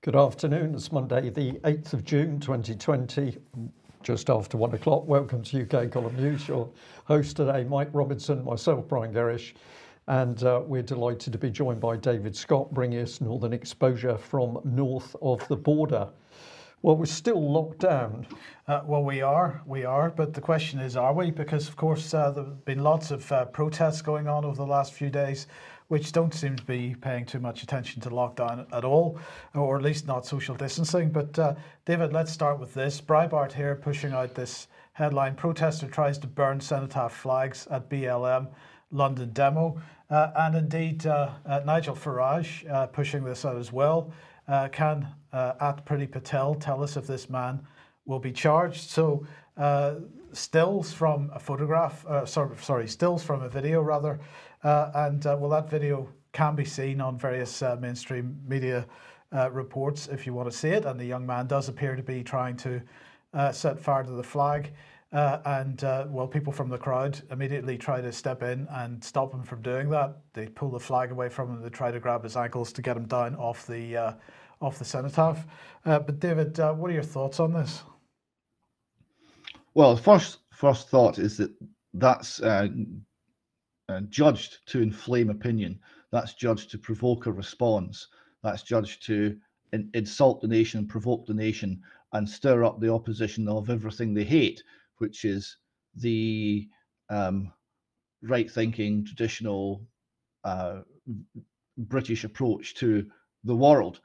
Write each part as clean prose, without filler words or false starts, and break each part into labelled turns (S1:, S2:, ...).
S1: Good afternoon. It's Monday, the 8th of June 2020, just after 1 o'clock. Welcome to UK Column News. Your host today, Mike Robinson, myself, Brian Gerrish, and we're delighted to be joined by David Scott, bringing us Northern exposure from north of the border. Well, we're still locked down.
S2: Well, we are, but the question is, are we? Because, of course, there have been lots of protests going on over the last few days, which don't seem to be paying too much attention to lockdown at all, or at least not social distancing. But, David, let's start with this. Breitbart here pushing out this headline, "Protester tries to burn cenotaph flags at BLM London demo." And indeed, Nigel Farage pushing this out as well. Can at Priti Patel tell us if this man will be charged? So stills from a photograph, stills from a video rather, and well, that video can be seen on various mainstream media reports if you want to see it. And the young man does appear to be trying to set fire to the flag. Well, people from the crowd immediately try to step in and stop him from doing that. They pull the flag away from him. They try to grab his ankles to get him down off the cenotaph. But David, what are your thoughts on this?
S3: Well, first thought is that that's judged to inflame opinion. That's judged to provoke a response. That's judged to insult the nation, provoke the nation, and stir up the opposition of everything they hate, which is the right-thinking, traditional British approach to the world.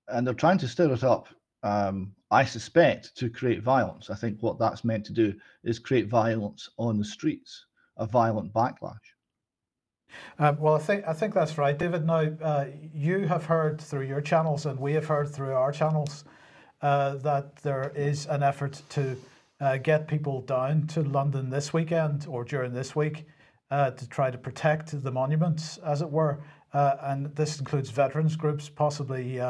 S3: And they're trying to stir it up, I suspect, to create violence. I think what that's meant to do is create violence on the streets, a violent backlash.
S2: Well, I think that's right, David. Now, you have heard through your channels, and we have heard through our channels, that there is an effort to get people down to London this weekend or during this week to try to protect the monuments, as it were. And this includes veterans groups, possibly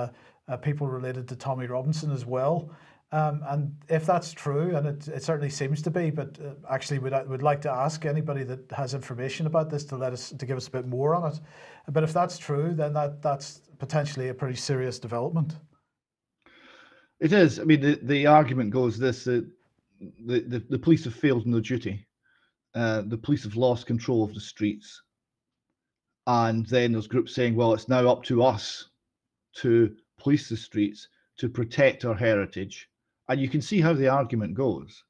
S2: people related to Tommy Robinson as well. And if that's true, and it certainly seems to be, but actually would like to ask anybody that has information about this to give us a bit more on it. But if that's true, then that's potentially a pretty serious development.
S3: It is. I mean, the argument goes this: that the police have failed in their duty. The police have lost control of the streets, and then there's groups saying, "Well, it's now up to us to police the streets to protect our heritage." And you can see how the argument goes.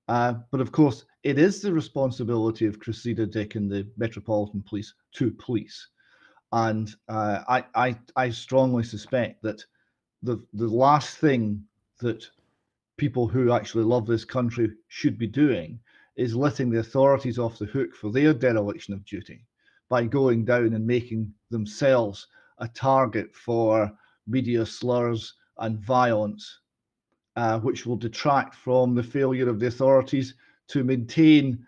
S3: But of course, it is the responsibility of Cressida Dick and the Metropolitan Police to police. And I strongly suspect that the last thing that people who actually love this country should be doing is letting the authorities off the hook for their dereliction of duty by going down and making themselves a target for media slurs and violence, which will detract from the failure of the authorities to maintain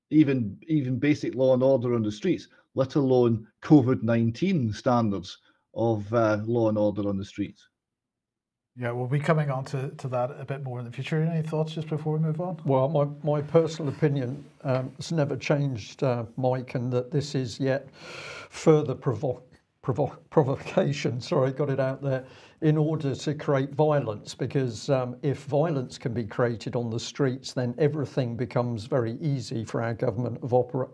S3: even basic law and order on the streets, let alone COVID-19 standards of law and order on the streets.
S2: Yeah, we'll be coming on to that a bit more in the future. Any thoughts just before we move on?
S1: Well, my personal opinion has never changed, Mike, and that this is yet further provocation, sorry, got it out there, in order to create violence, because if violence can be created on the streets, then everything becomes very easy for our government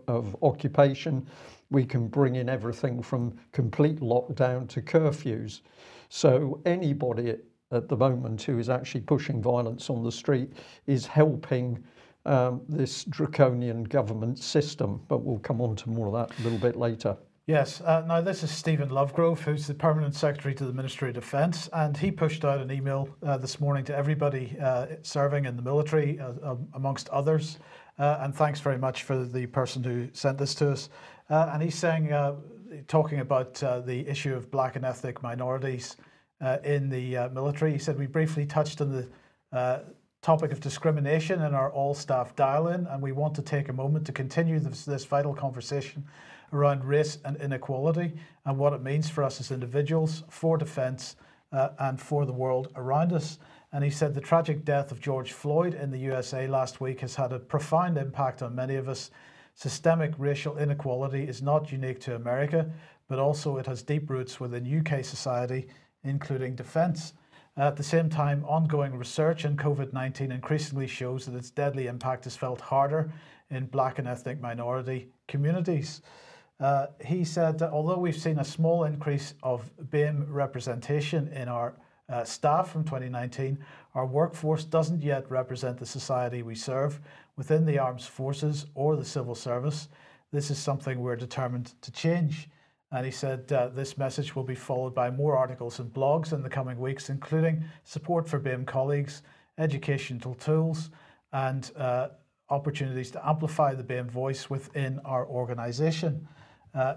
S1: of occupation. We can bring in everything from complete lockdown to curfews. So anybody at the moment who is actually pushing violence on the street is helping this draconian government system, but we'll come on to more of that a little bit later.
S2: Yes, now this is Stephen Lovegrove, who's the Permanent Secretary to the Ministry of Defence, and he pushed out an email this morning to everybody serving in the military, amongst others, and thanks very much for the person who sent this to us. And he's saying, talking about the issue of black and ethnic minorities in the military, he said, "We briefly touched on the topic of discrimination in our all-staff dial-in, and we want to take a moment to continue this vital conversation around race and inequality and what it means for us as individuals, for defence, and for the world around us." And he said the tragic death of George Floyd in the USA last week has had a profound impact on many of us. Systemic racial inequality is not unique to America, but also it has deep roots within UK society, including defence. At the same time, ongoing research on COVID-19 increasingly shows that its deadly impact is felt harder in Black and ethnic minority communities. He said that although we've seen a small increase of BAME representation in our staff from 2019, our workforce doesn't yet represent the society we serve within the armed forces or the civil service. This is something we're determined to change. And he said this message will be followed by more articles and blogs in the coming weeks, including support for BAME colleagues, educational tools, and opportunities to amplify the BAME voice within our organisation.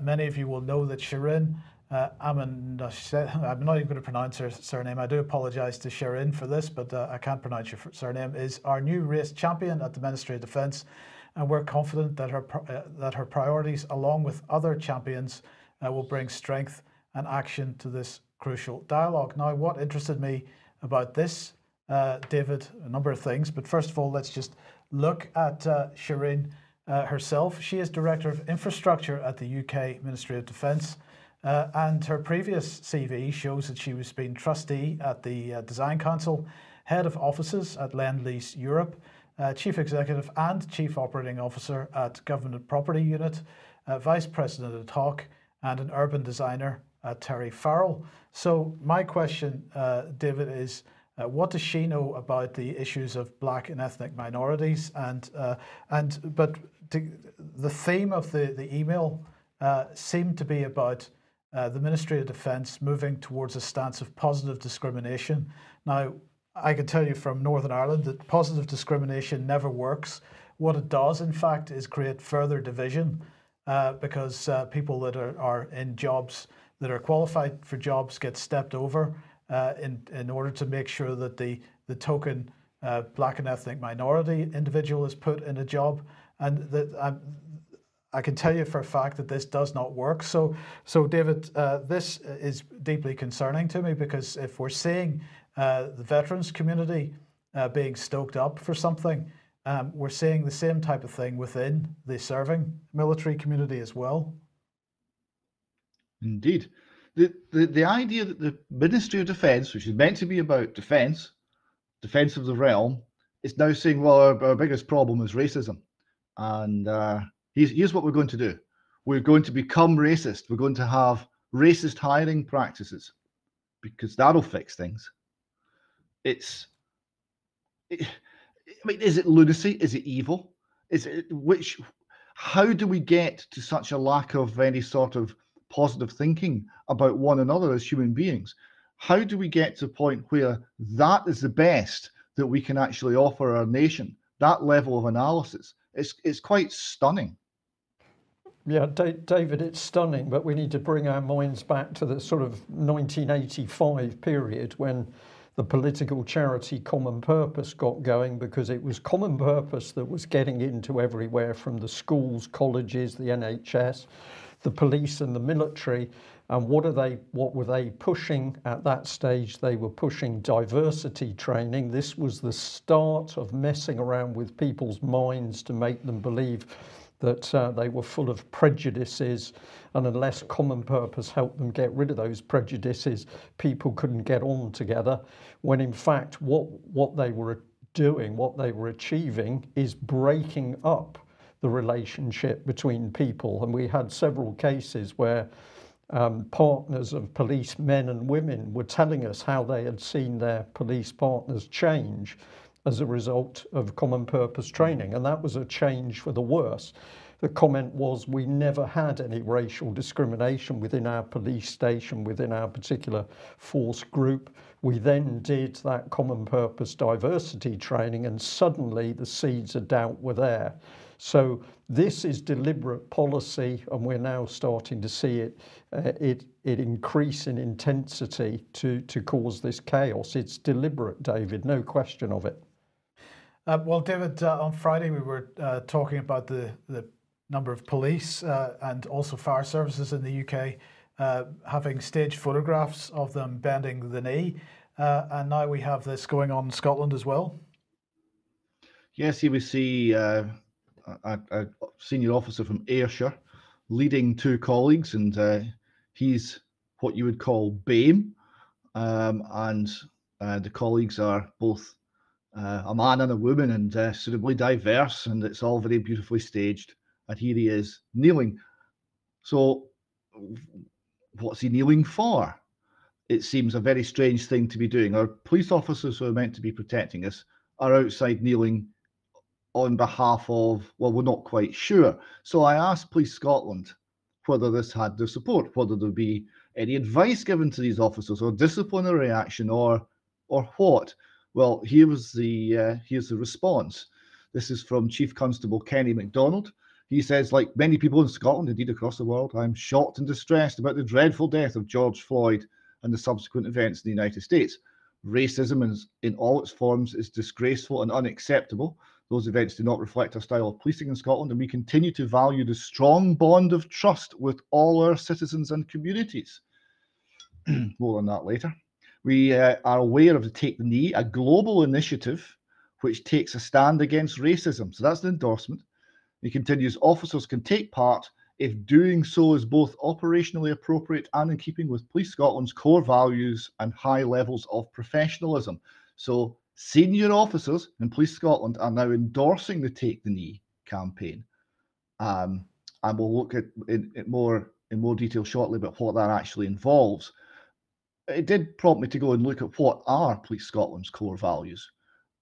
S2: Many of you will know that Shirin, I'm not even going to pronounce her surname. I do apologise to Shirin for this, but I can't pronounce your surname, is our new race champion at the Ministry of Defence. And we're confident that her priorities, along with other champions, will bring strength and action to this crucial dialogue. Now, what interested me about this, David, a number of things, but first of all, let's just look at Shirin herself. She is Director of Infrastructure at the UK Ministry of Defence, and her previous CV shows that she was been trustee at the Design Council, Head of Offices at Lend-Lease Europe, Chief Executive and Chief Operating Officer at Government Property Unit, Vice President at Talk, and an urban designer at Terry Farrell. So my question, David, is what does she know about the issues of Black and ethnic minorities? But the theme of the email seemed to be about the Ministry of Defence moving towards a stance of positive discrimination. Now, I can tell you from Northern Ireland that positive discrimination never works. What it does, in fact, is create further division. Because people that are in jobs that are qualified for jobs get stepped over in order to make sure that the token Black and ethnic minority individual is put in a job. And that I can tell you for a fact that this does not work. So David, this is deeply concerning to me, because if we're seeing the veterans community being stoked up for something, we're seeing the same type of thing within the serving military community as well.
S3: Indeed. The idea that the Ministry of Defence, which is meant to be about defence of the realm, is now saying, well, our biggest problem is racism. And here's what we're going to do. We're going to become racist. We're going to have racist hiring practices, because that'll fix things. I mean, is it lunacy? Is it evil? How do we get to such a lack of any sort of positive thinking about one another as human beings? How do we get to a point where that is the best that we can actually offer our nation? That level of analysis, it's quite stunning.
S1: Yeah, David, it's stunning, but we need to bring our minds back to the sort of 1985 period when the political charity Common Purpose got going, because it was Common Purpose that was getting into everywhere, from the schools, colleges, the NHS, the police and the military. And what were they pushing at that stage? They were pushing diversity training. This was the start of messing around with people's minds to make them believe that they were full of prejudices, and unless Common Purpose helped them get rid of those prejudices, people couldn't get on together, when in fact what they were doing, what they were achieving, is breaking up the relationship between people. And we had several cases where partners of police, men and women, were telling us how they had seen their police partners change as a result of Common Purpose training, and that was a change for the worse. The comment was, we never had any racial discrimination within our police station, within our particular force group. We then did that Common Purpose diversity training, and suddenly the seeds of doubt were there. So this is deliberate policy, and we're now starting to see it increase in intensity to cause this chaos. It's deliberate, David, no question of it.
S2: Well, David, on Friday we were talking about the number of police and also fire services in the UK having staged photographs of them bending the knee, and now we have this going on in Scotland as well.
S3: Yes, here we see a senior officer from Ayrshire leading two colleagues, and he's what you would call BAME, and the colleagues are both a man and a woman and suitably diverse, and it's all very beautifully staged. And here he is kneeling. So what's he kneeling for? It seems a very strange thing to be doing. Our police officers who are meant to be protecting us are outside kneeling on behalf of, well, we're not quite sure. So I asked Police Scotland whether this had their support, whether there'd be any advice given to these officers or disciplinary action or what. Well, here's the response. This is from Chief Constable Kenny MacDonald. He says, like many people in Scotland, indeed across the world, I'm shocked and distressed about the dreadful death of George Floyd and the subsequent events in the United States. Racism in all its forms is disgraceful and unacceptable. Those events do not reflect our style of policing in Scotland, and we continue to value the strong bond of trust with all our citizens and communities. More on that later. We are aware of the Take the Knee, a global initiative which takes a stand against racism. So that's the endorsement. He continues, officers can take part if doing so is both operationally appropriate and in keeping with Police Scotland's core values and high levels of professionalism. So senior officers in Police Scotland are now endorsing the Take the Knee campaign. And we'll look at in more detail shortly about what that actually involves. It did prompt me to go and look at what are Police Scotland's core values.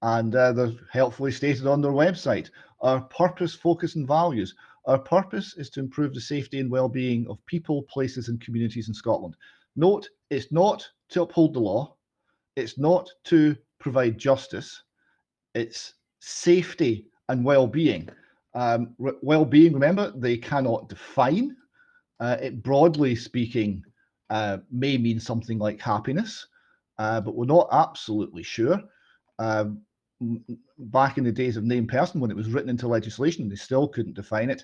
S3: And they're helpfully stated on their website. Our purpose, focus, and values. Our purpose is to improve the safety and well-being of people, places, and communities in Scotland. Note, it's not to uphold the law. It's not to provide justice. It's safety and well-being. Well-being, remember, they cannot define. It, broadly speaking, may mean something like happiness, but we're not absolutely sure. Back in the days of named person, when it was written into legislation, they still couldn't define it.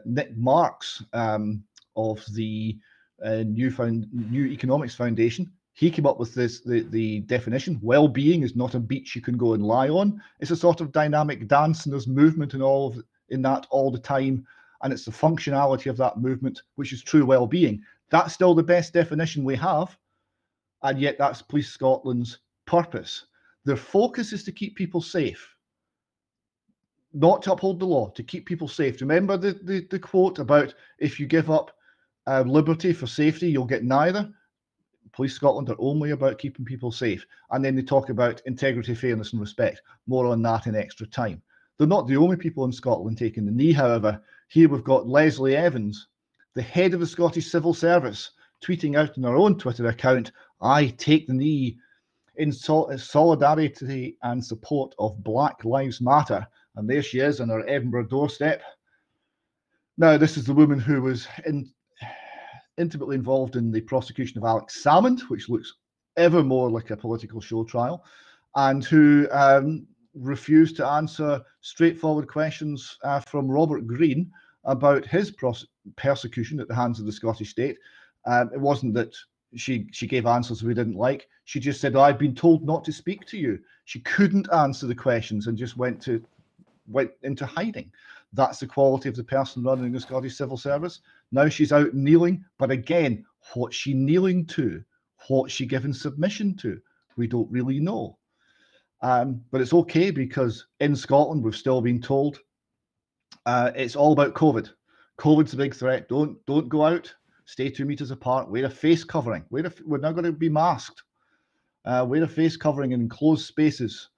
S3: Nick Marks of the New Economics Foundation, he came up with the definition. Well-being is not a beach you can go and lie on. It's a sort of dynamic dance, and there's movement and in that all the time, and it's the functionality of that movement which is true well-being. That's still the best definition we have, and yet that's Police Scotland's purpose. Their focus is to keep people safe, not to uphold the law, to keep people safe. Remember the quote about if you give up liberty for safety, you'll get neither? Police Scotland are only about keeping people safe. And then they talk about integrity, fairness, and respect. More on that in extra time. They're not the only people in Scotland taking the knee, however. Here we've got Leslie Evans, the head of the Scottish Civil Service, tweeting out on her own Twitter account, I take the knee in solidarity and support of Black Lives Matter. And there she is on her Edinburgh doorstep. Now, this is the woman who was intimately involved in the prosecution of Alex Salmond, which looks ever more like a political show trial, and who refused to answer straightforward questions from Robert Greene about his persecution at the hands of the Scottish state. It wasn't that she gave answers we didn't like. She just said, I've been told not to speak to you. She couldn't answer the questions and just went into hiding. That's the quality of the person running the Scottish Civil Service. Now she's out kneeling, but again, what's she kneeling to? What's she given submission to? We don't really know. But it's okay, because in Scotland, we've still been told it's all about COVID. COVID's a big threat. Don't go out. Stay 2 meters apart. Wear a face covering. We're now going to be masked. Wear a face covering in enclosed spaces.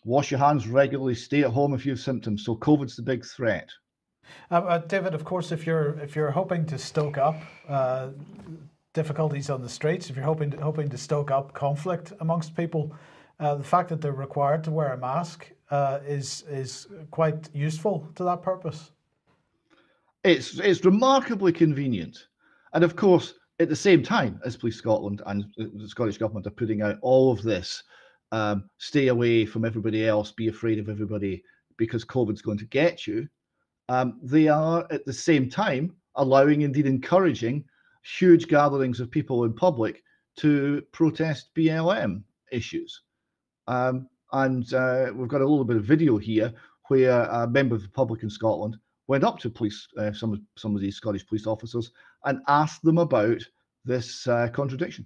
S3: Wash your hands regularly. Stay at home if you have symptoms. So COVID's the big threat.
S2: David, of course, if you're hoping to stoke up difficulties on the streets, if you're hoping to stoke up conflict amongst people, the fact that they're required to wear a mask is quite useful to that purpose.
S3: It's remarkably convenient, and of course, at the same time as Police Scotland and the Scottish Government are putting out all of this, stay away from everybody else, be afraid of everybody because COVID's going to get you. They are at the same time allowing, indeed encouraging, huge gatherings of people in public to protest BLM issues. And we've got a little bit of video here where a member of the public in Scotland went up to police, some of these Scottish police officers, and asked them about this contradiction.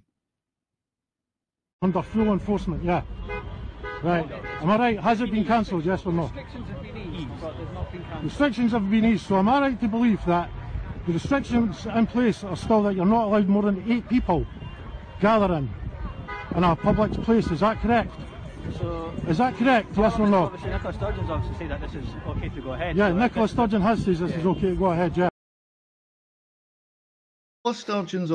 S4: Under full enforcement, yeah. Right. Am I right? Has it been cancelled, yes or no?
S5: Restrictions have been eased, but they've not been cancelled.
S4: Restrictions have been eased, so am I right to believe that the restrictions in place are still that you're not allowed more than 8 people gathering in a public place? Is that correct?
S5: So,
S4: is that correct, yes or no?
S5: Obviously, Nicola Sturgeon's obviously said that this is okay to go ahead.
S4: Yeah,
S5: so
S4: Nicola Sturgeon has said this is okay to go ahead, yeah.
S3: Nicola Sturgeon's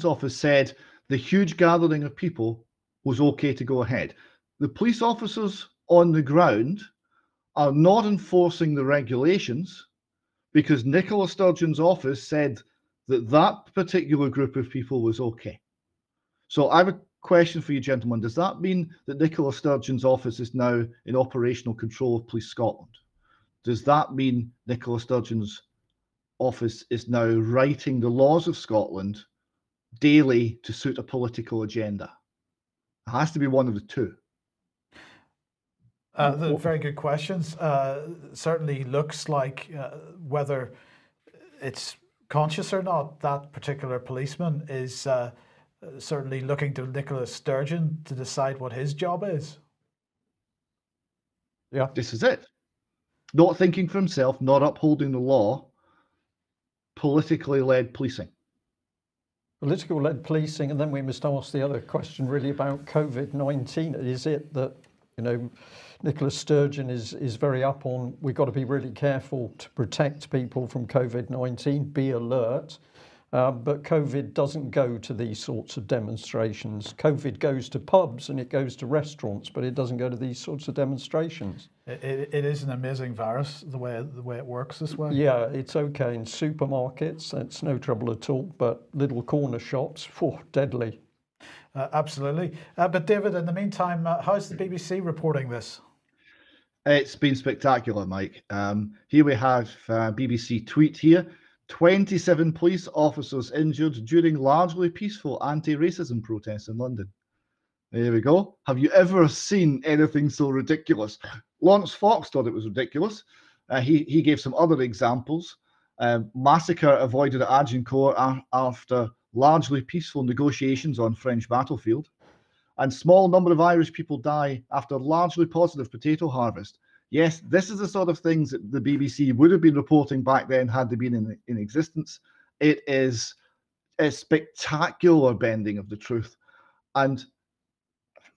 S3: office said the huge gathering of people was okay to go ahead. The police officers on the ground are not enforcing the regulations because Nicola Sturgeon's office said that that particular group of people was okay. So I have a question for you, gentlemen. Does that mean that Nicola Sturgeon's office is now in operational control of Police Scotland? Does that mean Nicola Sturgeon's office is now writing the laws of Scotland daily to suit a political agenda? It has to be one of the two.
S2: Very good questions. Certainly looks like whether it's conscious or not, that particular policeman is certainly looking to Nicola Sturgeon to decide what his job is.
S1: Yeah.
S3: This is it. Not thinking for himself, not upholding the law, politically led policing.
S1: Political led policing, and then we must ask the other question really about COVID-19. Is it that, Nicola Sturgeon is very up on, we've got to be really careful to protect people from COVID-19, be alert, but COVID doesn't go to these sorts of demonstrations. COVID goes to pubs and it goes to restaurants, but it doesn't go to these sorts of demonstrations.
S2: It is an amazing virus, the way it works this way.
S1: Yeah, it's okay in supermarkets, it's no trouble at all, but little corner shops, deadly.
S2: Absolutely. But David, in the meantime, how's the BBC reporting this?
S3: It's been spectacular, Mike. Here we have BBC tweet here. 27 police officers injured during largely peaceful anti-racism protests in London. There we go. Have you ever seen anything so ridiculous? Lawrence Fox thought it was ridiculous. He gave some other examples. Massacre avoided at Agincourt after largely peaceful negotiations on French battlefield. And small number of Irish people die after largely positive potato harvest. Yes, this is the sort of things that the BBC would have been reporting back then had they been in existence. It is a spectacular bending of the truth. And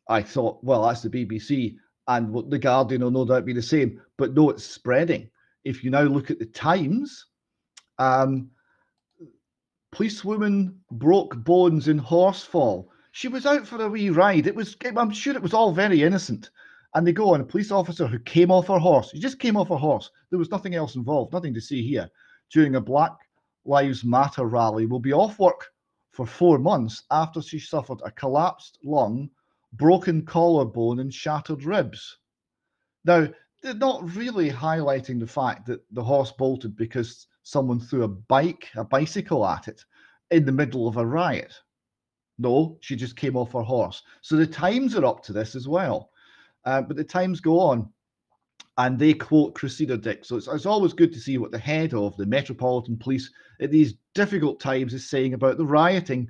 S3: I thought, well, that's the BBC, and the Guardian will no doubt be the same. But no, it's spreading. If you now look at the Times, policewoman broke bones in Horsefall. She was out for a wee ride. I'm sure it was all very innocent. And they go on, a police officer who came off her horse. She just came off her horse. There was nothing else involved, nothing to see here. During a Black Lives Matter rally, will be off work for 4 months after she suffered a collapsed lung, broken collarbone, and shattered ribs. Now, they're not really highlighting the fact that the horse bolted because someone threw a bicycle at it in the middle of a riot. No, she just came off her horse. So the Times are up to this as well. But the Times go on and they quote Cressida Dick. So it's always good to see what the head of the Metropolitan Police at these difficult times is saying about the rioting,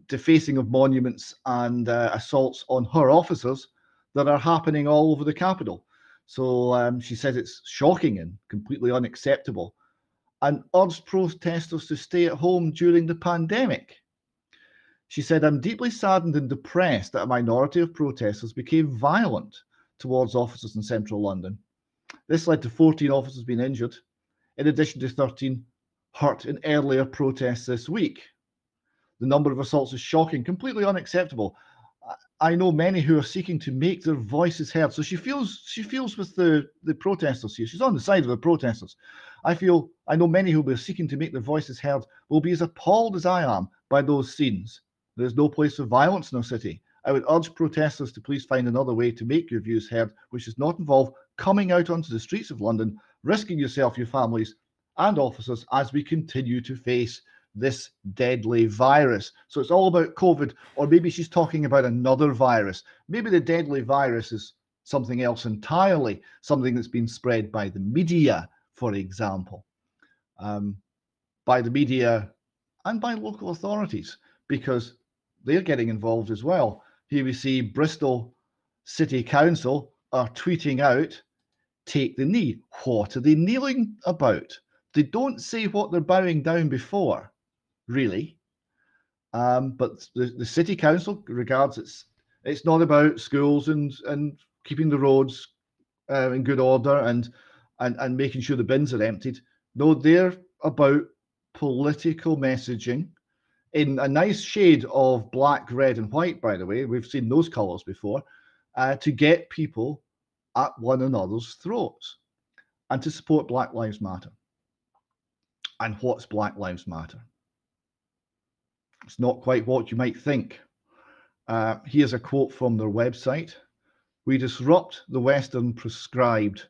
S3: defacing of monuments and assaults on her officers that are happening all over the capital. So she says it's shocking and completely unacceptable and urged protesters to stay at home during the pandemic. She said, I'm deeply saddened and depressed that a minority of protesters became violent towards officers in central London. This led to 14 officers being injured, in addition to 13 hurt in earlier protests this week. The number of assaults is shocking, completely unacceptable. I know many who are seeking to make their voices heard. So she feels with the protesters here. She's on the side of the protesters. I know many who are seeking to make their voices heard will be as appalled as I am by those scenes. There is no place for violence in our city. I would urge protesters to please find another way to make your views heard, which does not involve coming out onto the streets of London, risking yourself, your families, and officers as we continue to face this deadly virus. So it's all about COVID, or maybe she's talking about another virus. Maybe the deadly virus is something else entirely, something that's been spread by the media, for example, by the media and by local authorities, because they're getting involved as well. Here we see Bristol City Council are tweeting out, take the knee. What are they kneeling about? They don't say what they're bowing down before, really. But the City Council regards it's not about schools and keeping the roads in good order and making sure the bins are emptied. No, they're about political messaging in a nice shade of black, red, and white, by the way. We've seen those colours before, to get people at one another's throats and to support Black Lives Matter. And what's Black Lives Matter? It's not quite what you might think. Here's a quote from their website. We disrupt the Western prescribed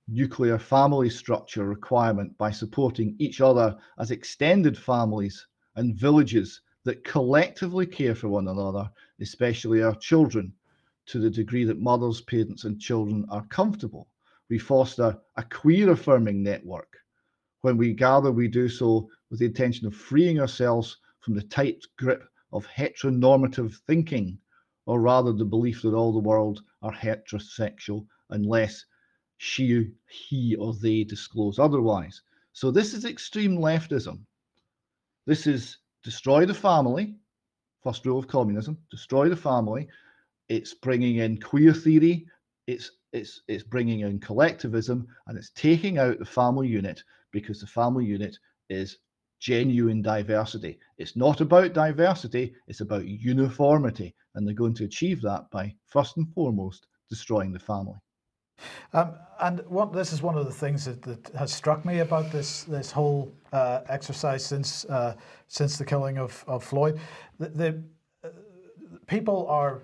S3: nuclear family structure requirement by supporting each other as extended families and villages that collectively care for one another, especially our children, to the degree that mothers, parents, and children are comfortable. We foster a queer affirming network. When we gather, we do so with the intention of freeing ourselves from the tight grip of heteronormative thinking, or rather the belief that all the world are heterosexual unless he or they disclose otherwise. So this is extreme leftism. This is destroy the family, first rule of communism, destroy the family. It's bringing in queer theory, it's bringing in collectivism, and it's taking out the family unit, because the family unit is genuine diversity. It's not about diversity, it's about uniformity, and they're going to achieve that by, first and foremost, destroying the family.
S2: And this is one of the things that has struck me about this whole exercise since the killing of Floyd. The people are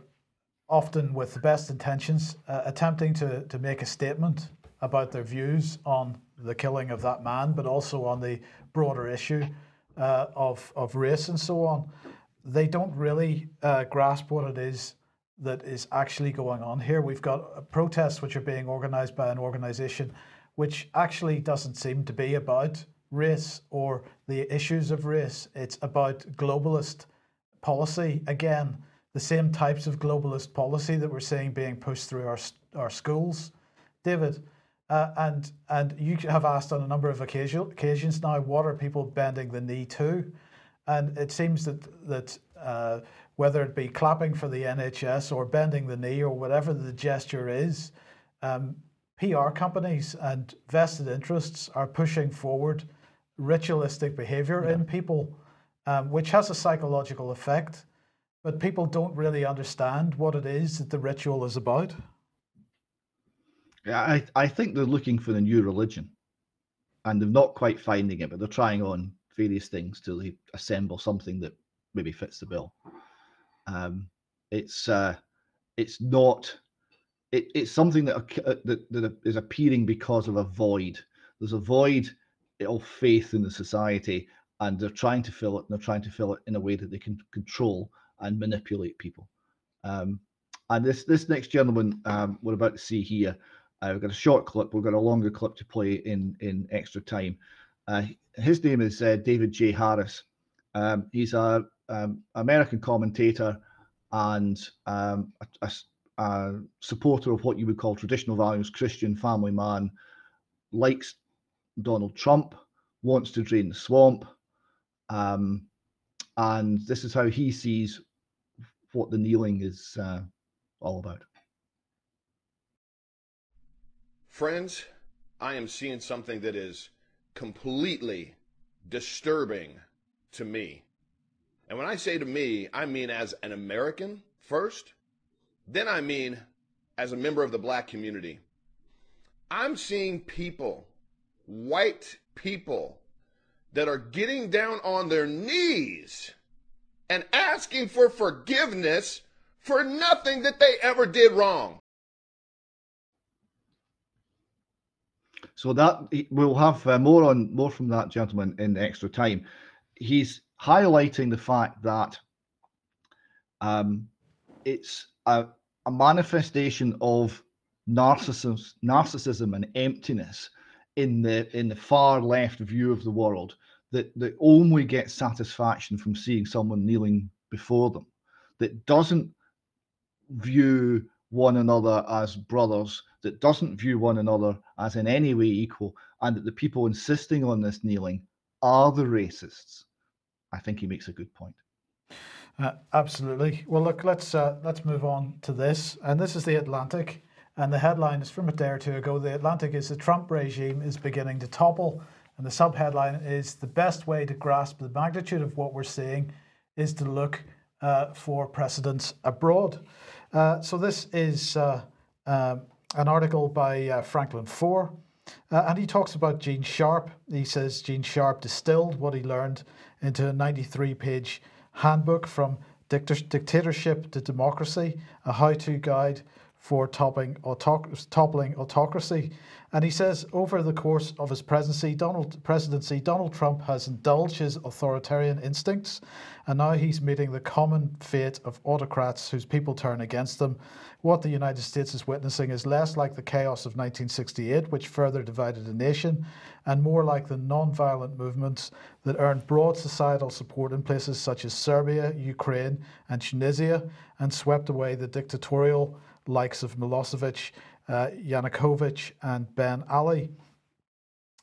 S2: often, with the best intentions, attempting to make a statement about their views on the killing of that man, but also on the broader issue of race and so on. They don't really grasp what it is that is actually going on here. We've got protests which are being organized by an organization which actually doesn't seem to be about race or the issues of race. It's about globalist policy. Again, the same types of globalist policy that we're seeing being pushed through our schools, David. And you have asked on a number of occasions now, what are people bending the knee to? And it seems that whether it be clapping for the NHS or bending the knee or whatever the gesture is, PR companies and vested interests are pushing forward ritualistic behavior in people, which has a psychological effect, but people don't really understand what it is that the ritual is about.
S3: Yeah, I think they're looking for the new religion, and they're not quite finding it, but they're trying on various things till they assemble something that maybe fits the bill. It's something that is appearing because of a void. There's a void of faith in the society, and they're trying to fill it, and they're trying to fill it in a way that they can control and manipulate people. And this next gentleman we're about to see here, we've got a short clip, we've got a longer clip to play in extra time. His name is David J. Harris. He's a American commentator and a supporter of what you would call traditional values, Christian family man, likes Donald Trump, wants to drain the swamp, and this is how he sees what the kneeling is all about.
S6: Friends, I am seeing something that is completely disturbing to me. And when I say to me, I mean as an American first, then I mean as a member of the black community. I'm seeing people, white people, that are getting down on their knees and asking for forgiveness for nothing that they ever did wrong.
S3: So that we'll have more from that gentleman in extra time. He's highlighting the fact that it's a manifestation of narcissism and emptiness in the far left view of the world that only get satisfaction from seeing someone kneeling before them. that doesn't view one another as brothers, that doesn't view one another as in any way equal, and that the people insisting on this kneeling are the racists. I think he makes a good point.
S2: Absolutely. Well, look, let's move on to this, and this is the Atlantic, and the headline is from a day or two ago. The Atlantic is the Trump regime is beginning to topple, and the subheadline is the best way to grasp the magnitude of what we're seeing is to look for precedents abroad. So this is an article by Franklin Foer, and he talks about Gene Sharp. He says Gene Sharp distilled what he learned into a 93-page handbook from dictatorship to democracy, a how-to guide for toppling autocracy. And he says over the course of his presidency, Donald Trump has indulged his authoritarian instincts, and now he's meeting the common fate of autocrats whose people turn against them. What the United States is witnessing is less like the chaos of 1968, which further divided the nation, and more like the non-violent movements that earned broad societal support in places such as Serbia, Ukraine, and Tunisia, and swept away the dictatorial likes of Milosevic, Yanukovych, and Ben Ali.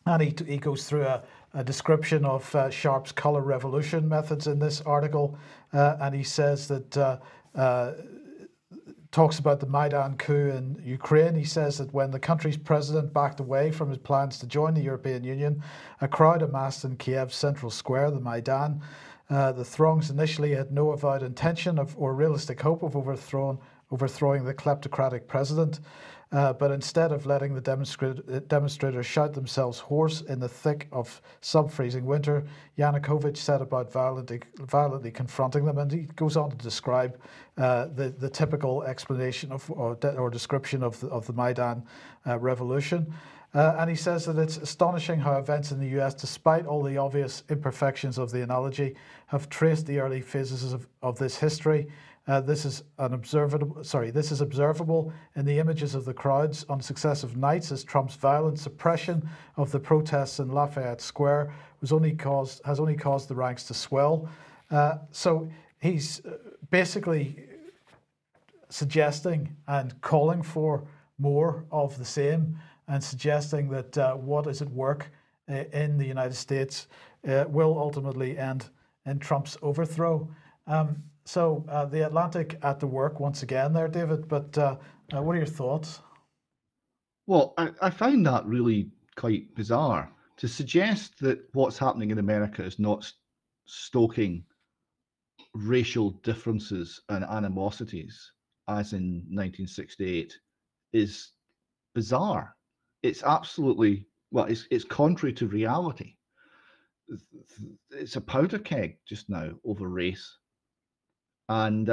S2: And he goes through a description of Sharp's color revolution methods in this article, and he says that talks about the Maidan coup in Ukraine. He says that when the country's president backed away from his plans to join the European Union, a crowd amassed in Kiev's central square, the Maidan. The throngs initially had no avowed intention or realistic hope of overthrowing the kleptocratic president, but instead of letting the demonstrators shout themselves hoarse in the thick of sub-freezing winter, Yanukovych set about violently confronting them, and he goes on to describe the typical explanation or description of the Maidan revolution. And he says that it's astonishing how events in the US, despite all the obvious imperfections of the analogy, have traced the early phases of this history. This is observable in the images of the crowds on successive nights as Trump's violent suppression of the protests in Lafayette Square has only caused the ranks to swell. So he's basically suggesting and calling for more of the same, and suggesting that what is at work in the United States will ultimately end in Trump's overthrow. So the Atlantic at the work once again there, David, but what are your thoughts?
S3: Well, I find that really quite bizarre, to suggest that what's happening in America is not stoking racial differences and animosities as in 1968 is bizarre. It's absolutely, well, it's contrary to reality. It's a powder keg just now over race. And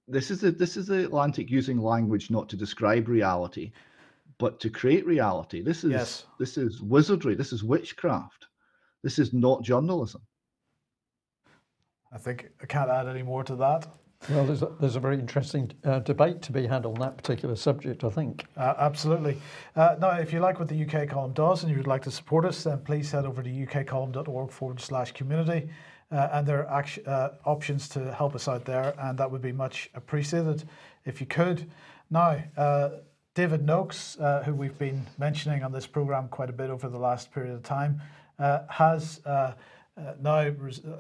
S3: this is the Atlantic using language not to describe reality, but to create reality. This is wizardry. This is witchcraft. This is not journalism.
S2: I think I can't add any more to that.
S1: Well, there's a very interesting debate to be had on that particular subject, I think.
S2: Absolutely. Now, if you like what the UK Column does and you would like to support us, then please head over to ukcolumn.org/community. And there are options to help us out there, and that would be much appreciated if you could. Now, David Noakes, who we've been mentioning on this programme quite a bit over the last period of time, has now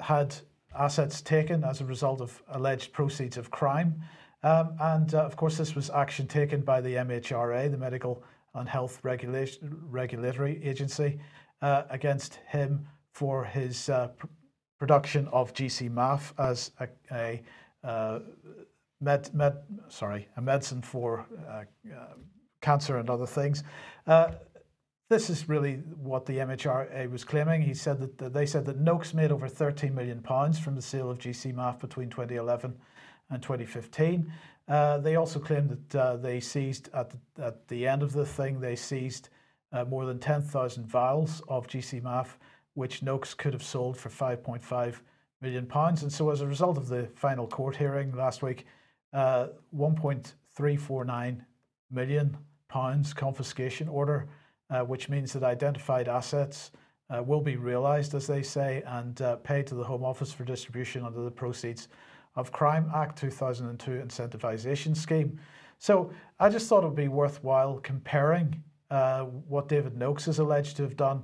S2: had assets taken as a result of alleged proceeds of crime. And of course, this was action taken by the MHRA, the Medical and Health Regulatory Agency, against him for his production of GC-MAF as a medicine for cancer and other things. This is really what the MHRA was claiming. He said that they said that Noakes made over £13 million from the sale of GC-MAF between 2011 and 2015. They also claimed that they seized at the end of the thing. They seized more than 10,000 vials of GC-MAF, which Noakes could have sold for £5.5 million. And so as a result of the final court hearing last week, £1.349 million confiscation order, which means that identified assets will be realised, as they say, and paid to the Home Office for distribution under the proceeds of Crime Act 2002 incentivization scheme. So I just thought it would be worthwhile comparing what David Noakes is alleged to have done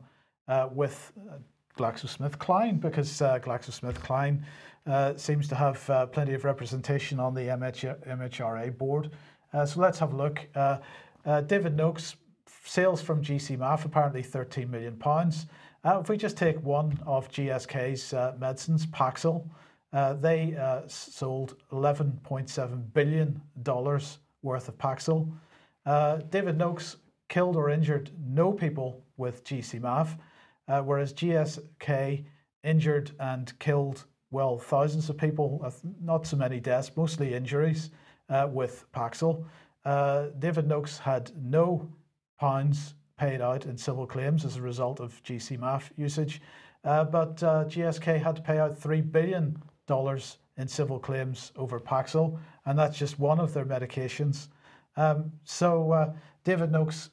S2: with GlaxoSmithKline, because GlaxoSmithKline seems to have plenty of representation on the MHRA board. So let's have a look. David Noakes, sales from GCMAF, apparently £13 million. If we just take one of GSK's medicines, Paxil, they sold $11.7 billion worth of Paxil. David Noakes killed or injured no people with GCMAF, whereas GSK injured and killed, well, thousands of people, not so many deaths, mostly injuries with Paxil. David Noakes had no pounds paid out in civil claims as a result of GCMAF usage, but GSK had to pay out $3 billion in civil claims over Paxil, and that's just one of their medications. So David Noakes,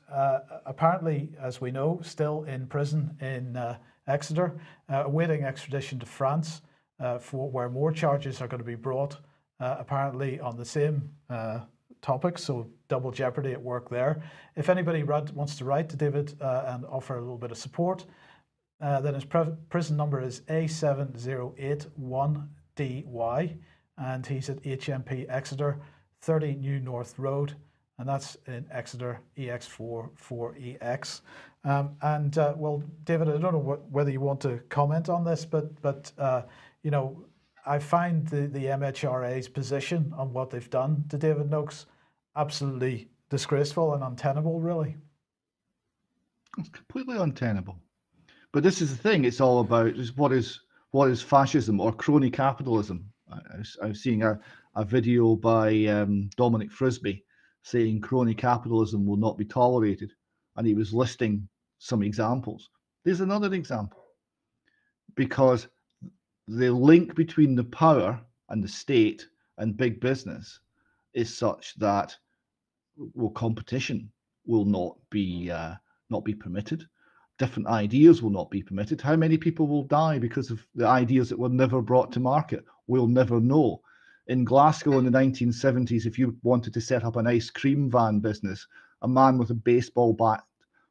S2: apparently, as we know, still in prison in Exeter, awaiting extradition to France, for where more charges are going to be brought, apparently on the same topic, so double jeopardy at work there. If anybody wants to write to David and offer a little bit of support, then his prison number is A7081DY, and he's at HMP Exeter, 30 New North Road, and that's in Exeter, EX4 4EX. Well, David, I don't know whether you want to comment on this, but you know, I find the MHRA's position on what they've done to David Noakes absolutely disgraceful and untenable, really.
S3: It's completely untenable. But this is the thing, it's all about what is fascism or crony capitalism. I was seeing a video by Dominic Frisby saying crony capitalism will not be tolerated, and he was listing some examples. There's another example, because the link between the power and the state and big business is such that, well, competition will not be permitted. Different ideas will not be permitted. How many people will die because of the ideas that were never brought to market? We'll never know. In Glasgow in the 1970s, if you wanted to set up an ice cream van business, a man with a baseball bat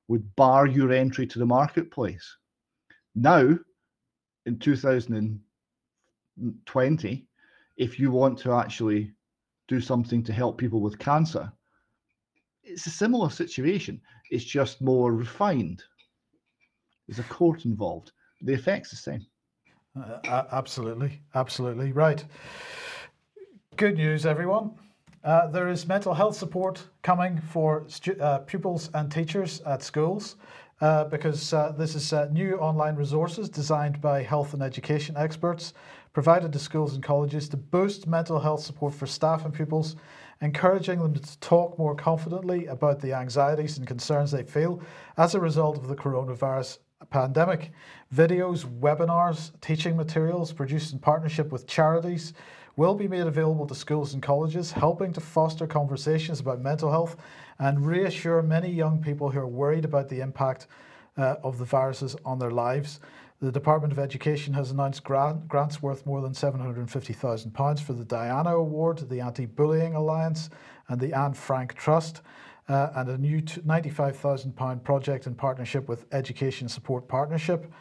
S3: would bar your entry to the marketplace. Now, in 2020, if you want to actually do something to help people with cancer, it's a similar situation. It's just more refined. There's a court involved. The effect's the same.
S2: Absolutely, absolutely right. Good news, everyone. There is mental health support coming for pupils and teachers at schools, because this is new online resources designed by health and education experts, provided to schools and colleges to boost mental health support for staff and pupils, encouraging them to talk more confidently about the anxieties and concerns they feel as a result of the coronavirus pandemic. Videos, webinars, teaching materials produced in partnership with Charities will be made available to schools and colleges, helping to foster conversations about mental health and reassure many young people who are worried about the impact of the viruses on their lives. The Department of Education has announced grants worth more than £750,000 for the Diana Award, the Anti-Bullying Alliance and the Anne Frank Trust, and a new £95,000 project in partnership with Education Support Partnership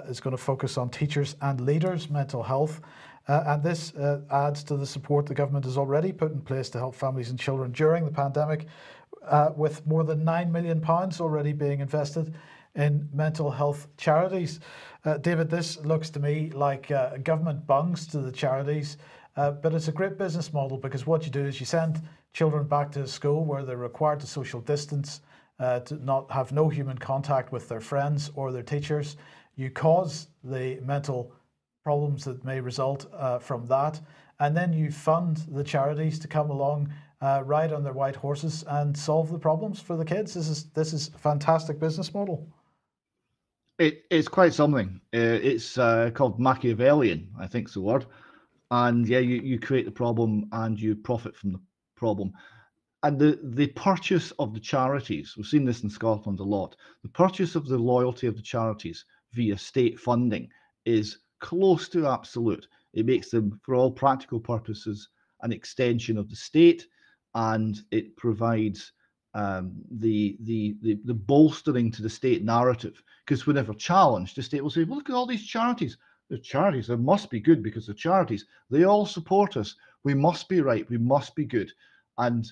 S2: is going to focus on teachers and leaders' mental health. And this adds to the support the government has already put in place to help families and children during the pandemic, with more than £9 million already being invested in mental health charities. David, this looks to me like government bungs to the charities, but it's a great business model, because what you do is you send children back to school where they're required to social distance, to not have no human contact with their friends or their teachers. You cause the mental problems that may result from that, and then you fund the charities to come along, ride on their white horses and solve the problems for the kids. This is a fantastic business model.
S3: It's quite something. It's called Machiavellian, I think is the word. And yeah, you create the problem and you profit from the problem. And the purchase of the charities, we've seen this in Scotland a lot, the purchase of the loyalty of the charities via state funding is close to absolute. It makes them, for all practical purposes, an extension of the state, and it provides the bolstering to the state narrative. Because whenever challenged, the state will say, well, look at all these charities. The charities, they must be good because the charities, they all support us. We must be right. We must be good. And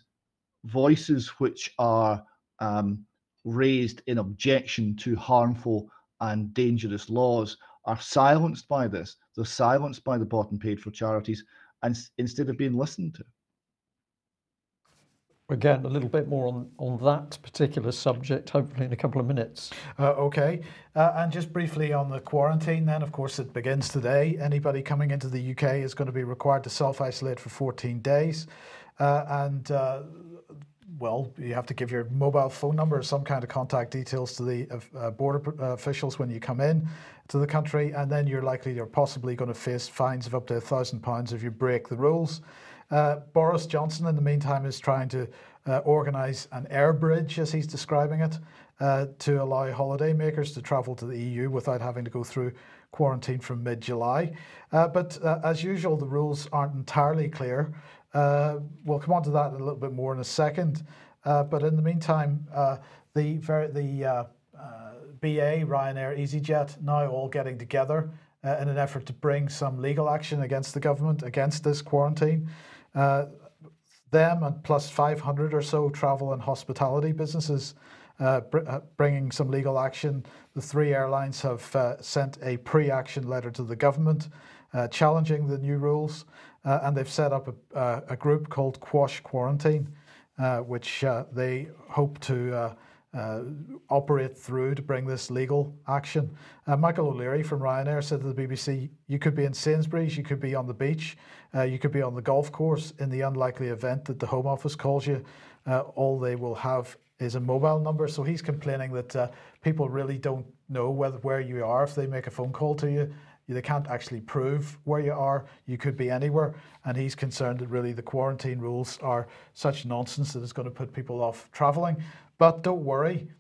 S3: voices which are raised in objection to harmful and dangerous laws are silenced by this. They're silenced by the bought and paid for charities, and instead of being listened to.
S1: Again, a little bit more on that particular subject, hopefully in a couple of minutes.
S2: Okay, and just briefly on the quarantine then, of course it begins today. Anybody coming into the UK is going to be required to self-isolate for 14 days. Well, you have to give your mobile phone number or some kind of contact details to the border officials when you come in to the country, and then you're possibly going to face fines of up to £1,000 if you break the rules. Boris Johnson, in the meantime, is trying to organise an air bridge, as he's describing it, to allow holidaymakers to travel to the EU without having to go through quarantine from mid-July. But as usual, the rules aren't entirely clear. We'll come on to that a little bit more in a second. But in the meantime, the BA, Ryanair, EasyJet now all getting together in an effort to bring some legal action against the government against this quarantine. Them and plus 500 or so travel and hospitality businesses bringing some legal action. The three airlines have sent a pre-action letter to the government challenging the new rules, and they've set up a group called Quash Quarantine, which they hope to operate through to bring this legal action. Michael O'Leary from Ryanair said to the BBC, you could be in Sainsbury's, you could be on the beach, you could be on the golf course. In the unlikely event that the Home Office calls you, all they will have is a mobile number. So he's complaining that people really don't know where you are if they make a phone call to you. They can't actually prove where you are. You could be anywhere. And he's concerned that really the quarantine rules are such nonsense that it's going to put people off travelling. But don't worry.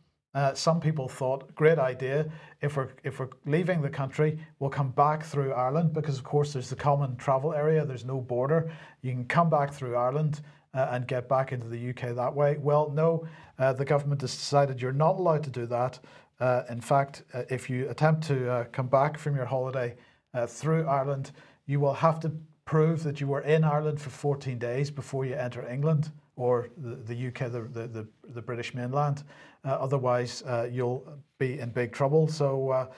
S2: Some people thought, great idea. If we're leaving the country, we'll come back through Ireland because, of course, there's the common travel area. There's no border. You can come back through Ireland and get back into the UK that way. Well, no, the government has decided you're not allowed to do that. In fact, if you attempt to come back from your holiday through Ireland, you will have to prove that you were in Ireland for 14 days before you enter England or the UK, the British mainland. Otherwise, you'll be in big trouble. So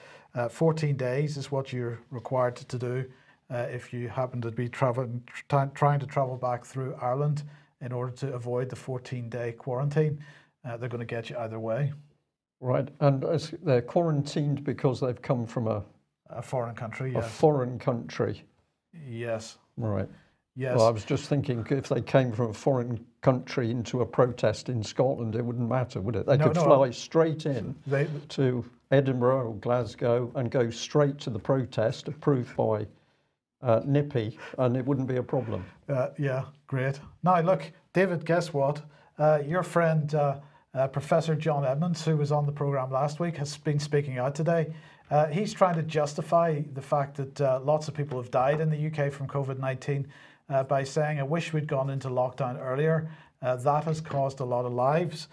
S2: 14 days is what you're required to do if you happen to be trying to travel back through Ireland in order to avoid the 14-day quarantine. They're going to get you either way.
S1: Right, and they're quarantined because they've come from a
S2: foreign country. Yes.
S1: A foreign country.
S2: Yes.
S1: Right.
S2: Yes.
S1: Well, I was just thinking if they came from a foreign country into a protest in Scotland, it wouldn't matter, would it? They could fly straight in to Edinburgh or Glasgow and go straight to the protest, approved by Nippy, and it wouldn't be a problem.
S2: Yeah, great. Now, look, David, guess what? Your friend, Professor John Edmonds, who was on the programme last week, has been speaking out today. He's trying to justify the fact that lots of people have died in the UK from COVID-19 by saying, I wish we'd gone into lockdown earlier. That has caused a lot of lives.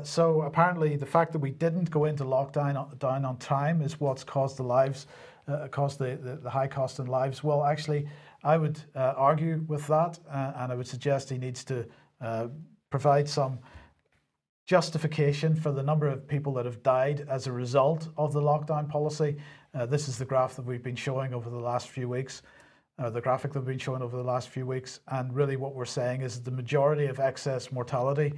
S2: So apparently the fact that we didn't go into lockdown down on time is what's caused the lives, caused the high cost in lives. Well, actually, I would argue with that, and I would suggest he needs to provide some justification for the number of people that have died as a result of the lockdown policy. This is the graph that we've been showing over the last few weeks, the graphic that we've been showing over the last few weeks. And really what we're saying is that the majority of excess mortality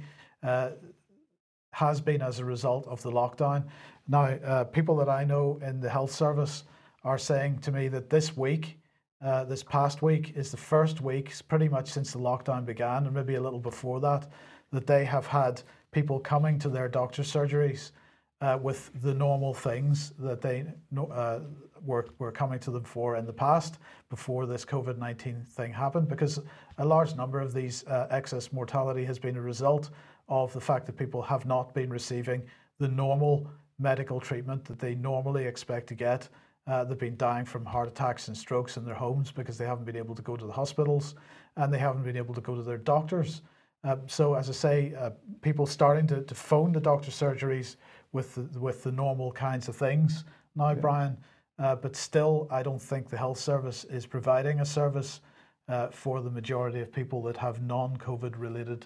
S2: has been as a result of the lockdown. Now, people that I know in the health service are saying to me that this week, this past week, is the first week, pretty much since the lockdown began, and maybe a little before that, that they have had people coming to their doctor's surgeries with the normal things that they were coming to them for in the past before this COVID-19 thing happened, because a large number of these excess mortality has been a result of the fact that people have not been receiving the normal medical treatment that they normally expect to get They've been dying from heart attacks and strokes in their homes because they haven't been able to go to the hospitals and they haven't been able to go to their doctors. So, as I say, people starting to phone the doctor surgeries with the normal kinds of things now, Brian. But still, I don't think the health service is providing a service for the majority of people that have non-COVID related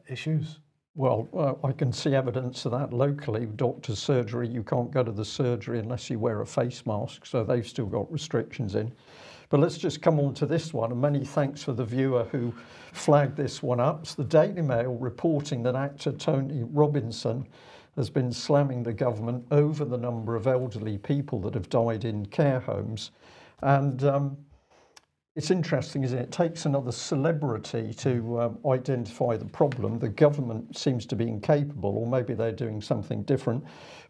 S2: issues.
S1: Well, I can see evidence of that locally. Doctor's surgery, you can't go to the surgery unless you wear a face mask, so they've still got restrictions in. But let's just come on to this one, and many thanks for the viewer who flagged this one up. It's the Daily Mail reporting that actor Tony Robinson has been slamming the government over the number of elderly people that have died in care homes. And it's interesting, isn't it? It takes another celebrity to identify the problem. The government seems to be incapable, or maybe they're doing something different.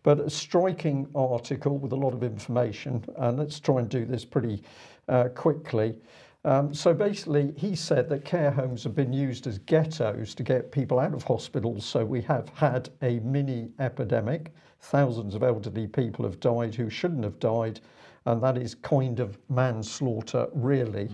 S1: But a striking article with a lot of information, and let's try and do this pretty quickly. So basically, he said that care homes have been used as ghettos to get people out of hospitals. So we have had a mini epidemic. Thousands of elderly people have died who shouldn't have died. And that is kind of manslaughter, really.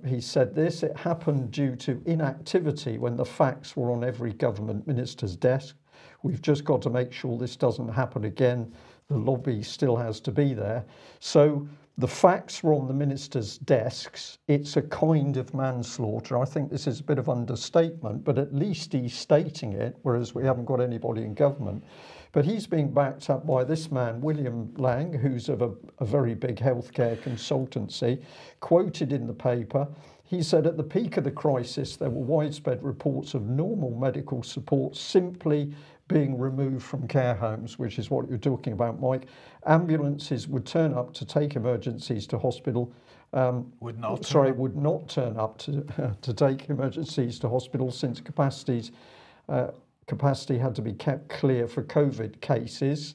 S1: He said this, it happened due to inactivity when the facts were on every government minister's desk. We've just got to make sure this doesn't happen again. The lobby still has to be there. So the facts were on the ministers' desks. It's a kind of manslaughter. I think this is a bit of understatement, but at least he's stating it, whereas we haven't got anybody in government. But he's being backed up by this man, William Lang, who's of a very big healthcare consultancy, quoted in the paper. He said at the peak of the crisis, there were widespread reports of normal medical support simply being removed from care homes, which is what you're talking about, Mike. Ambulances would turn up to take emergencies to hospital. Would not turn up to take emergencies to hospital since capacity had to be kept clear for COVID cases.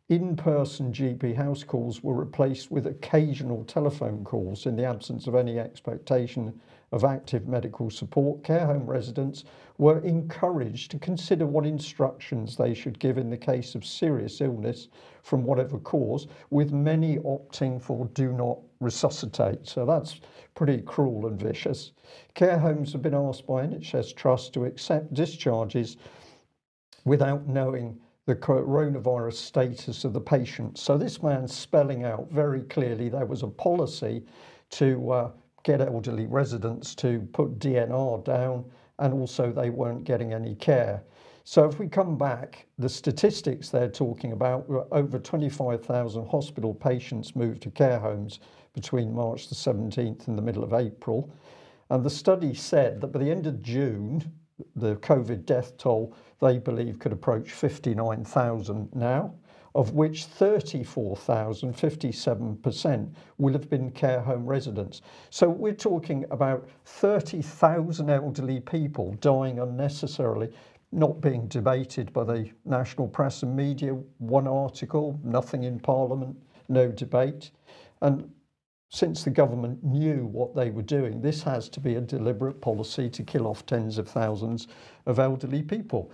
S1: In-person GP house calls were replaced with occasional telephone calls in the absence of any expectation of active medical support. Care home residents were encouraged to consider what instructions they should give in the case of serious illness from whatever cause, with many opting for do not resuscitate. So that's pretty cruel and vicious. Care homes have been asked by NHS Trust to accept discharges without knowing the coronavirus status of the patient. So this man's spelling out very clearly there was a policy to get elderly residents to put DNR down, and also they weren't getting any care. So if we come back, the statistics they're talking about were over 25,000 hospital patients moved to care homes between March the 17th and the middle of April. And the study said that by the end of June, the COVID death toll, they believe, could approach 59,000 now, of which 34,000, 57%, will have been care home residents. So we're talking about 30,000 elderly people dying unnecessarily, not being debated by the national press and media. One article, nothing in Parliament, no debate. And since the government knew what they were doing, this has to be a deliberate policy to kill off tens of thousands of elderly people.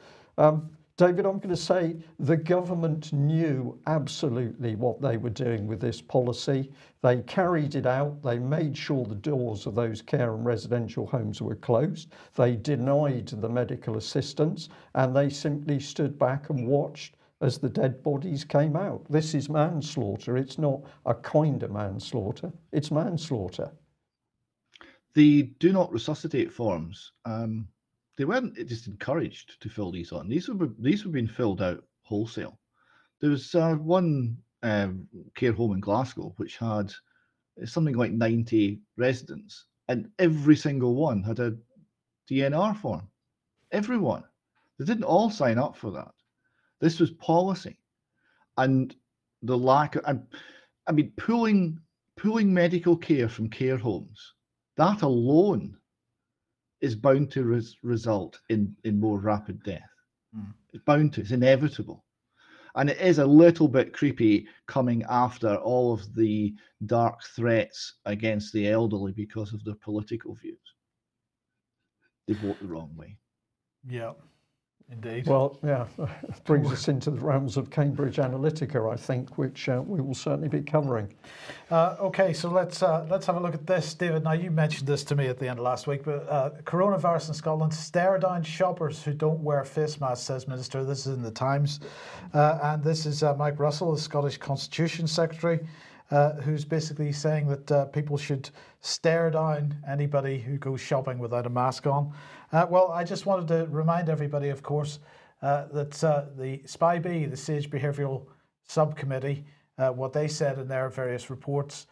S1: David, I'm going to say the government knew absolutely what they were doing with this policy. They carried it out. They made sure the doors of those care and residential homes were closed. They denied the medical assistance, and they simply stood back and watched as the dead bodies came out. This is manslaughter. It's not a kind of manslaughter. It's manslaughter.
S3: The do not resuscitate forms, they weren't just encouraged to fill these on. These were being filled out wholesale. There was one care home in Glasgow which had something like 90 residents, and every single one had a DNR form. Everyone. They didn't all sign up for that. This was policy, and the lack of, I mean, pulling medical care from care homes, that alone is bound to result in more rapid death. It's bound to, it's inevitable. And it is a little bit creepy coming after all of the dark threats against the elderly because of their political views. They vote the wrong way.
S2: Yeah. Indeed.
S1: Well, yeah, brings us into the realms of Cambridge Analytica, I think, which we will certainly be covering.
S2: Okay, so let's have a look at this, David. Now, you mentioned this to me at the end of last week, but coronavirus in Scotland stare down shoppers who don't wear face masks, says Minister. This is in the Times, and this is Mike Russell, the Scottish Constitution Secretary, who's basically saying that people should stare down anybody who goes shopping without a mask on. Well, I just wanted to remind everybody, of course, that the SPI-B, the Sage Behavioural Subcommittee, what they said in their various reports,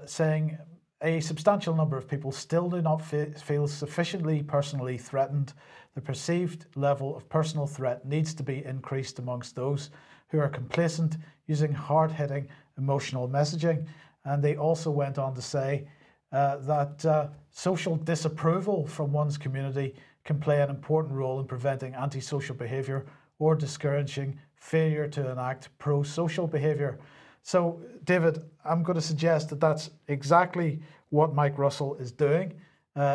S2: saying a substantial number of people still do not feel sufficiently personally threatened. The perceived level of personal threat needs to be increased amongst those who are complacent, using hard-hitting emotional messaging. And they also went on to say that social disapproval from one's community can play an important role in preventing antisocial behaviour or discouraging failure to enact pro-social behaviour. So, David, I'm going to suggest that that's exactly what Mike Russell is doing,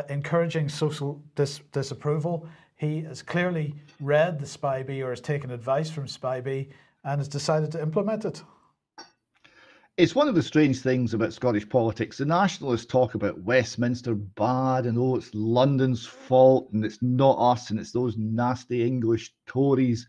S2: encouraging social disapproval. He has clearly read the SPI-B or has taken advice from SPI-B and has decided to implement it.
S3: It's one of the strange things about Scottish politics. The nationalists talk about Westminster bad and oh, it's London's fault and it's not us and it's those nasty English Tories.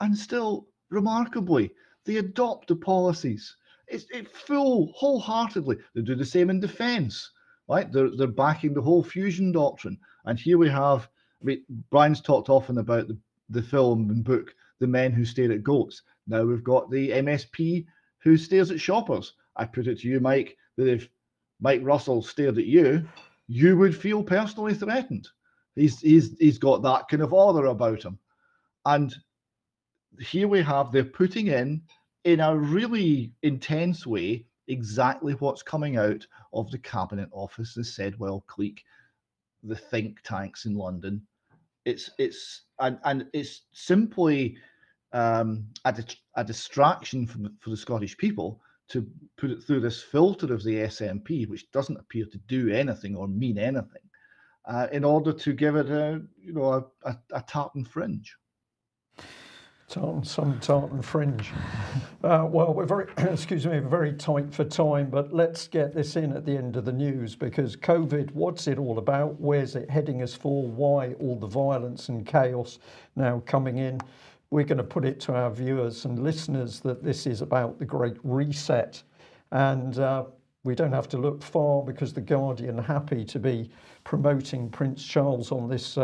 S3: And still, remarkably, they adopt the policies. It's wholeheartedly. They do the same in defence, right? They're backing the whole fusion doctrine. And here we have, I mean, Brian's talked often about the film and book, The Men Who Stare at Goats. Now we've got the MSP who stares at shoppers. I put it to you, Mike, that if Mike Russell stared at you, you would feel personally threatened. He's got that kind of aura about him. And here we have, they're putting in a really intense way, exactly what's coming out of the Cabinet Office, the Sedwell clique, the think tanks in London. It's simply a distraction for the Scottish people to put it through this filter of the SNP, which doesn't appear to do anything or mean anything, in order to give it a tartan fringe.
S1: Some tartan fringe. Well, we're very, very tight for time, but let's get this in at the end of the news, because COVID, what's it all about? Where's it heading us for? Why all the violence and chaos now coming in? We're going to put it to our viewers and listeners that this is about the Great Reset. And we don't have to look far, because The Guardian happy to be promoting Prince Charles on this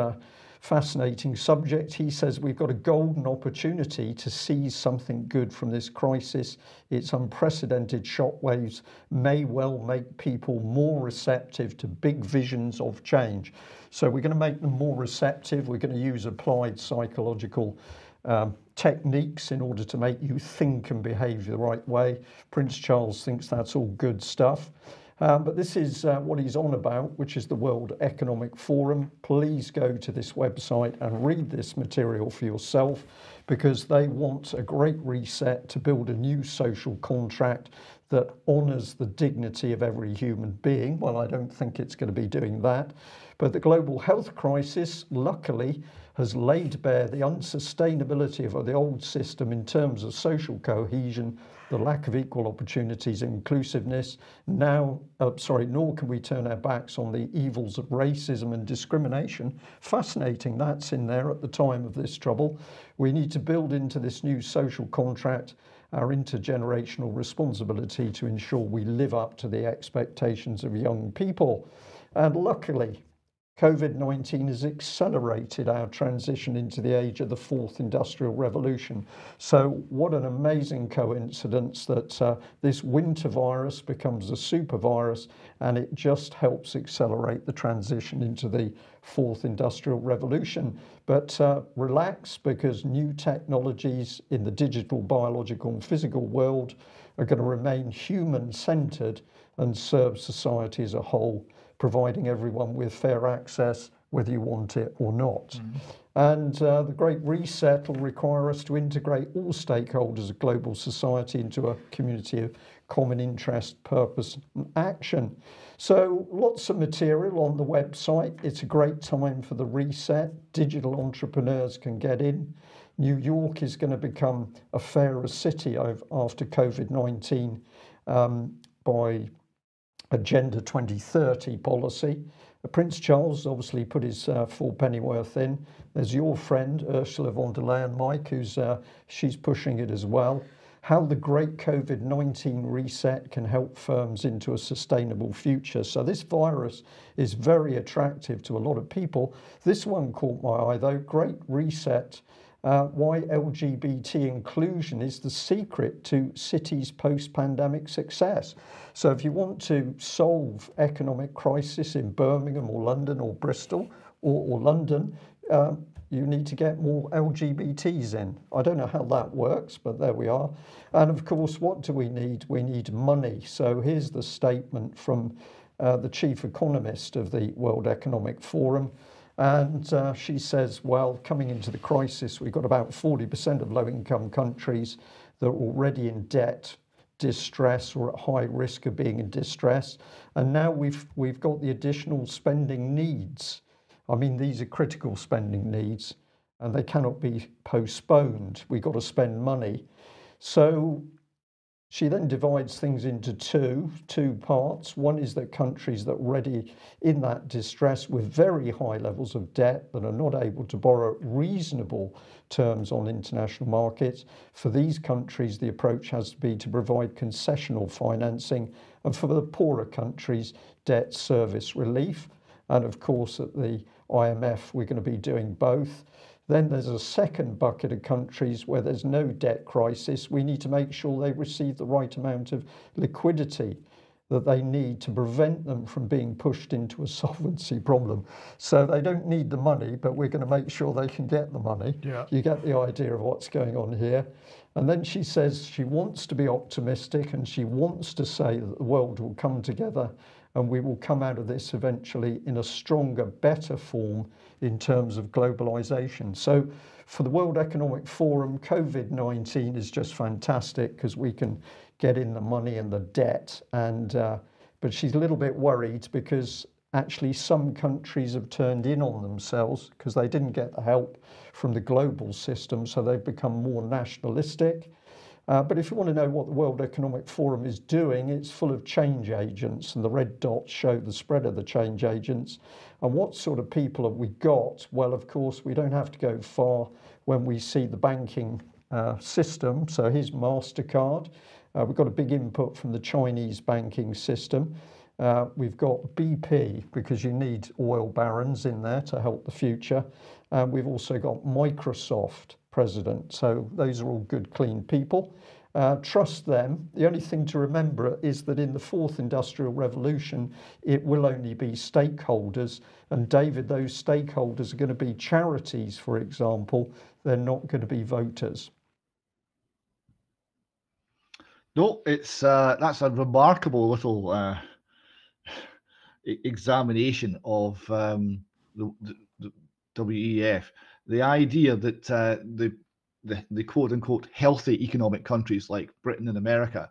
S1: fascinating subject. He says we've got a golden opportunity to seize something good from this crisis. Its unprecedented shockwaves may well make people more receptive to big visions of change. So we're going to make them more receptive. We're going to use applied psychological techniques in order to make you think and behave the right way. Prince Charles thinks that's all good stuff. But this is what he's on about, which is the World Economic Forum. Please go to this website and read this material for yourself, because they want a great reset to build a new social contract that honours the dignity of every human being. Well, I don't think it's going to be doing that. But the global health crisis, luckily, has laid bare the unsustainability of the old system in terms of social cohesion, the lack of equal opportunities and inclusiveness. Nor can we turn our backs on the evils of racism and discrimination. Fascinating, that's in there at the time of this trouble. We need to build into this new social contract our intergenerational responsibility to ensure we live up to the expectations of young people. And luckily, COVID-19 has accelerated our transition into the age of the fourth industrial revolution. So what an amazing coincidence that this winter virus becomes a super virus, and it just helps accelerate the transition into the fourth industrial revolution. But relax, because new technologies in the digital, biological and physical world are going to remain human-centered and serve society as a whole, providing everyone with fair access, whether you want it or not. Mm-hmm. And the Great Reset will require us to integrate all stakeholders of global society into a community of common interest, purpose and action. So lots of material on the website. It's a great time for the reset. Digital entrepreneurs can get in. New York is going to become a fairer city after COVID-19 by Agenda 2030 policy. Prince Charles obviously put his full pennyworth in. There's your friend Ursula von der Leyen, Mike, she's pushing it as well. How the great COVID-19 reset can help firms into a sustainable future. So this virus is very attractive to a lot of people. This one caught my eye though, Great Reset. Why LGBT inclusion is the secret to cities' post-pandemic success. So if you want to solve economic crisis in Birmingham or London or Bristol or London, you need to get more LGBTs in. I don't know how that works, but there we are. And of course, what do we need? We need money. So here's the statement from the chief economist of the World Economic Forum. And she says, well, coming into the crisis, we've got about 40% of low-income countries that are already in debt, distress, or at high risk of being in distress. And now we've got the additional spending needs. I mean, these are critical spending needs and they cannot be postponed. We've got to spend money. So she then divides things into two parts. One is that countries that are already in that distress with very high levels of debt that are not able to borrow reasonable terms on international markets. For these countries, the approach has to be to provide concessional financing, and for the poorer countries, debt service relief. And of course, at the IMF, we're going to be doing both. Then there's a second bucket of countries where there's no debt crisis. We need to make sure they receive the right amount of liquidity that they need to prevent them from being pushed into a solvency problem. So they don't need the money, but we're going to make sure they can get the money.
S2: Yeah.
S1: You get the idea of what's going on here. And then she says she wants to be optimistic and she wants to say that the world will come together and we will come out of this eventually in a stronger, better form in terms of globalization. So for the World Economic Forum, COVID-19 is just fantastic because we can get in the money and the debt. But she's a little bit worried because actually some countries have turned in on themselves because they didn't get the help from the global system, so they've become more nationalistic. But if you want to know what the World Economic Forum is doing, it's full of change agents, and the red dots show the spread of the change agents. And what sort of people have we got? Well, of course, we don't have to go far when we see the banking system. So here's MasterCard. We've got a big input from the Chinese banking system. We've got BP, because you need oil barons in there to help the future. And we've also got Microsoft president. So those are all good, clean people. Trust them. The only thing to remember is that in the fourth industrial revolution, it will only be stakeholders. And David, those stakeholders are going to be charities, for example. They're not going to be voters.
S3: No, it's that's a remarkable little examination of the WEF. The idea that the quote unquote healthy economic countries like Britain and America,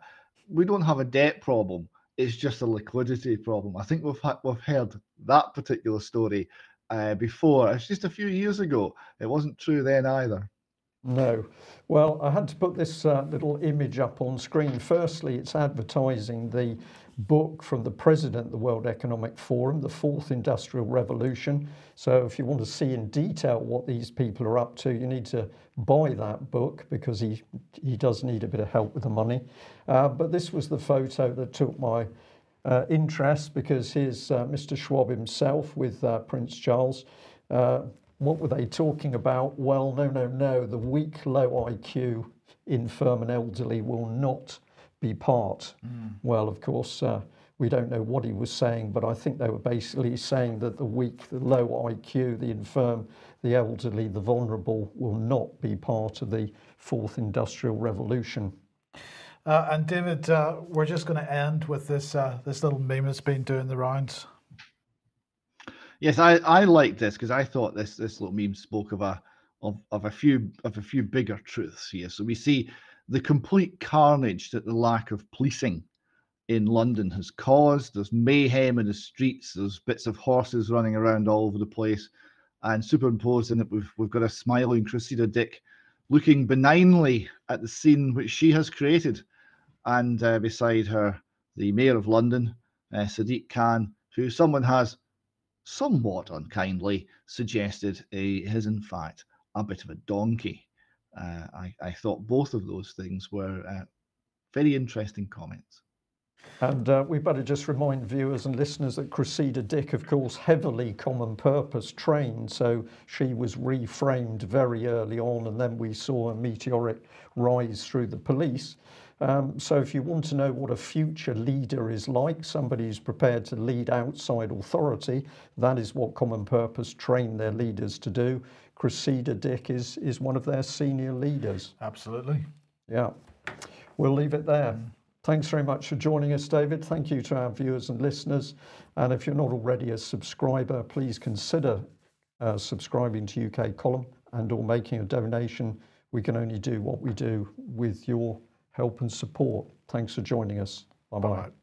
S3: we don't have a debt problem. It's just a liquidity problem. I think we've heard that particular story before. It's just a few years ago. It wasn't true then either.
S1: No. Well, I had to put this little image up on screen. Firstly, it's advertising the book from the president of the World Economic Forum, The Fourth Industrial Revolution. So if you want to see in detail what these people are up to, you need to buy that book because he does need a bit of help with the money. But this was the photo that took my interest, because here's Mr. Schwab himself with Prince Charles. What were they talking about? Well, no. The weak, low IQ, infirm and elderly will not be part. Well, of course, we don't know what he was saying, but I think they were basically saying that the weak, the low IQ, the infirm, the elderly, the vulnerable will not be part of the fourth industrial revolution.
S2: And David, we're just going to end with this this little meme that's been doing the rounds.
S3: Yes, I like this because I thought this little meme spoke of a few bigger truths here. So we see the complete carnage that the lack of policing in London has caused. There's mayhem in the streets. There's bits of horses running around all over the place. And superimposed in it, we've got a smiling Cressida Dick looking benignly at the scene which she has created. And beside her, the Mayor of London, Sadiq Khan, who someone has somewhat unkindly suggested is in fact a bit of a donkey. I thought both of those things were very interesting comments.
S1: And we better just remind viewers and listeners that Cressida Dick, of course, heavily common purpose trained, so she was reframed very early on, and then we saw a meteoric rise through the police. So if you want to know what a future leader is like, somebody who's prepared to lead outside authority, that is what common purpose train their leaders to do. Cressida Dick is one of their senior leaders.
S2: Absolutely.
S1: Yeah, we'll leave it there. Thanks very much for joining us, David. Thank you to our viewers and listeners. And if you're not already a subscriber, please consider subscribing to UK Column and or making a donation. We can only do what we do with your help and support. Thanks for joining us. Bye-bye.